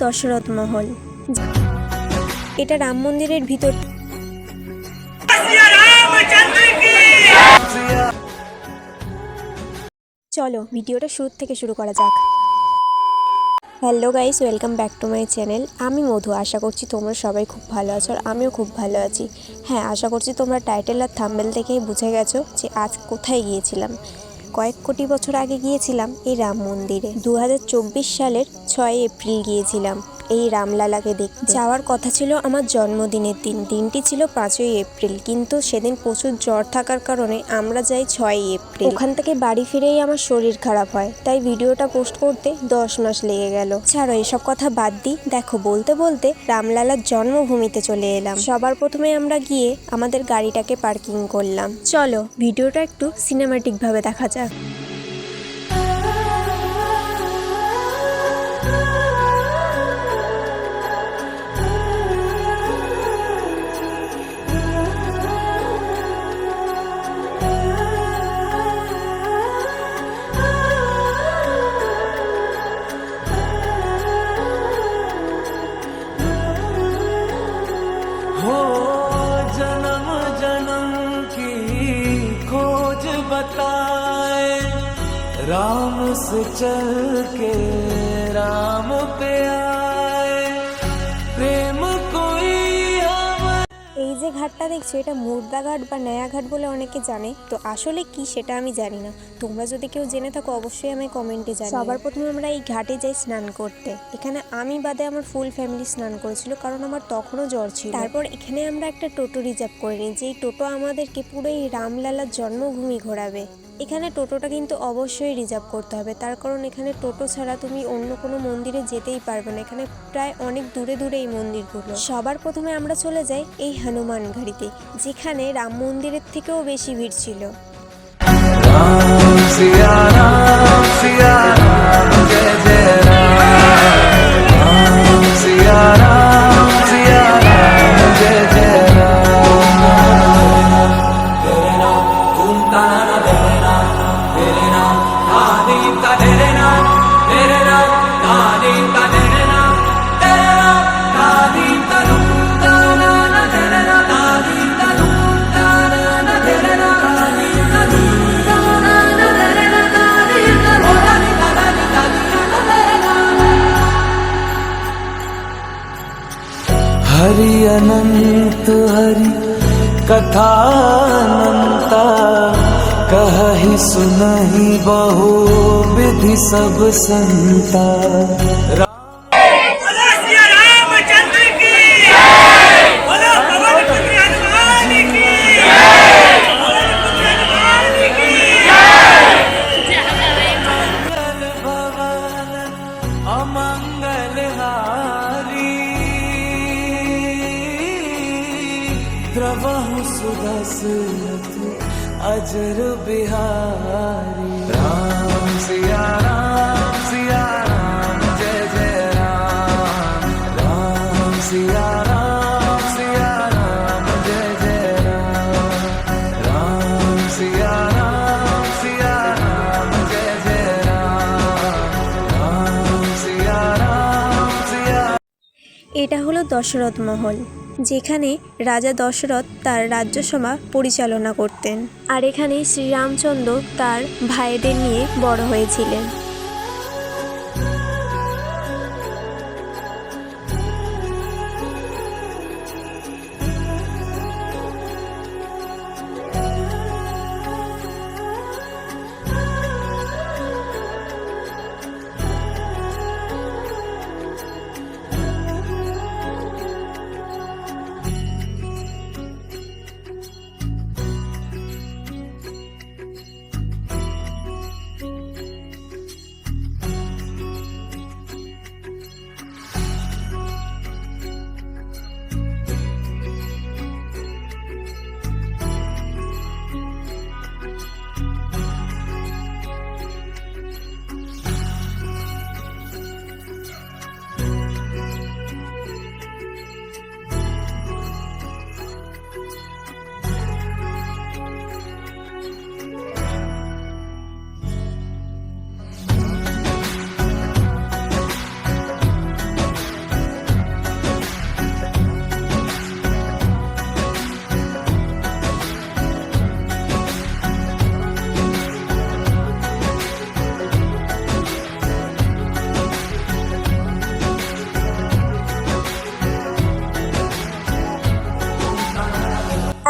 দশরথ মহল, এটা রাম মন্দিরের ভিতর। চলো ভিডিওটা শুরু থেকে শুরু করা যাক। Hello guys, welcome back to my channel. আমি মধু। আশা করছি তোমরা সবাই খুব ভালো আছো আর আমিও খুব ভালো আছি। হ্যাঁ, আশা করছি তোমরা টাইটেল আর থাম্বনেল দেখেই বুঝে গেছো যে আজ কোথায় গিয়েছিলাম। কয়েক কোটি বছর আগে গিয়েছিলাম এই রাম মন্দিরে। 2024 সালের 6 এপ্রিল গিয়েছিলাম এই রামলালাকে দেখতে। যাওয়ার কথা ছিল আমার জন্মদিনের দিন, দিনটি ছিল 5ই এপ্রিল, কিন্তু সেদিন প্রচুর জ্বর থাকার কারণে আমরা যাই 6 এপ্রিল। ওখান থেকে বাড়ি ফিরেই আমার শরীর খারাপ হয়, তাই ভিডিওটা পোস্ট করতে 10 মাস লেগে গেল। ছাড়ো এসব কথা বাদ দিই। দেখো, বলতে বলতে রামলালার জন্মভূমিতে চলে এলাম। সবার প্রথমে আমরা গিয়ে আমাদের গাড়িটাকে পার্কিং করলাম। চলো ভিডিওটা একটু সিনেম্যাটিক ভাবে দেখা যাক। जन्म जन्म की खोज बताए, राम से चल के राम पे आए, प्रेम कोई এই যে ঘাটটা দেখছো, এটা মুর্দা ঘাট বা নয়া ঘাট বলে অনেকে জানে, তো আসলে কি সেটা আমি জানি না। তোমরা যদি কেউ জেনে থাকো অবশ্যই আমি কমেন্টে জানাও। সবার প্রথমে আমরা এই ঘাটে যাই স্নান করতে। এখানে আমি বাদে আমার ফুল ফ্যামিলি স্নান করেছিল, কারণ আমার তখনও জ্বর ছিল। তারপর এখানে আমরা একটা টোটো রিজার্ভ করে নিই, যেই টোটো আমাদেরকে পুরো এই রামলালার জন্মভূমি ঘোরাবে। এখানে টোটোটা কিন্তু অবশ্যই রিজার্ভ করতে হবে, তার কারণ এখানে টোটো ছাড়া তুমি অন্য কোনো মন্দিরে যেতেই পারবে না। এখানে প্রায় অনেক দূরে দূরে এই মন্দিরগুলো। সবার প্রথমে আমরা চলে যাই এই হনুমান গাড়িতে, যেখানে রাম মন্দিরের থেকেও বেশি ভিড় ছিল। राम सिया राम सिया राम जय जय राम सिया राम सिया राम जय जय राम। तेरे नाम तुम ताना तेरे नाम आदि का तेरे नाम आदि का तेरे नाम आदि का तुम ताना तेरे नाम आदि का तुम ताना तेरे नाम आदि का तुम हरि अनंत हरि कथा अनंता, कहहि सुनहि बहु विधि सब संता। द्रवहु सुदशरथ अजर बिहारी, राम सिया राम जय जय राम, राम सिया राम जय जय राम, राम सिया राम जय जय राम, राम सिया राम এটা হলো দশরথ মহল, যেখানে রাজা দশরথ তার রাজ্যসভা পরিচালনা করতেন। আর এখানে শ্রীরামচন্দ্র তার ভাইদের নিয়ে বড় হয়েছিলেন।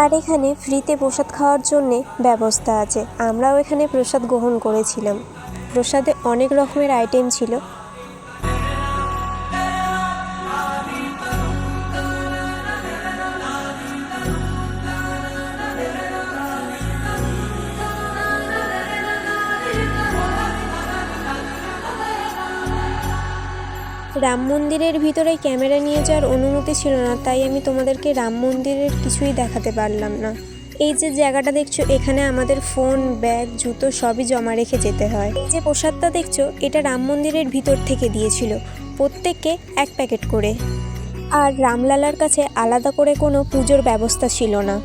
আর এখানে ফ্রিতে প্রসাদ খাওয়ার জন্যে ব্যবস্থা আছে। আমরাও এখানে প্রসাদ গ্রহণ করেছিলাম। প্রসাদে অনেক রকমের আইটেম ছিল। রাম মন্দিরের ভিতরে ক্যামেরা নিয়ে যাওয়ার অনুমতি ছিল না, তাই আমি তোমাদেরকে রাম মন্দিরের কিছুই দেখাতে পারলাম না। এই যে জায়গাটা দেখছো, এখানে আমাদের ফোন, ব্যাগ, জুতো সবই জমা রেখে যেতে হয়। এই যে প্রসাদটা দেখছো, এটা রাম মন্দিরের ভিতর থেকে দিয়েছিল, প্রত্যেককে 1 প্যাকেট করে। আর রামলালার কাছে আলাদা করে কোনো পুজোর ব্যবস্থা ছিল না।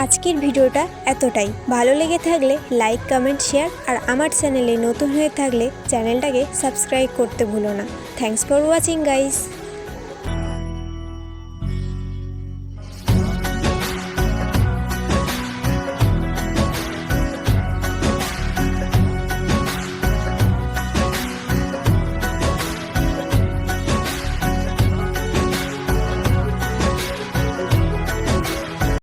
আজকের ভিডিওটা এতটাই। ভালো লেগে থাকলে লাইক, কমেন্ট, শেয়ার, আর আমার চ্যানেলে নতুন হয়ে থাকলে চ্যানেলটাকে সাবস্ক্রাইব করতে ভুলো না। Thanks for watching guys.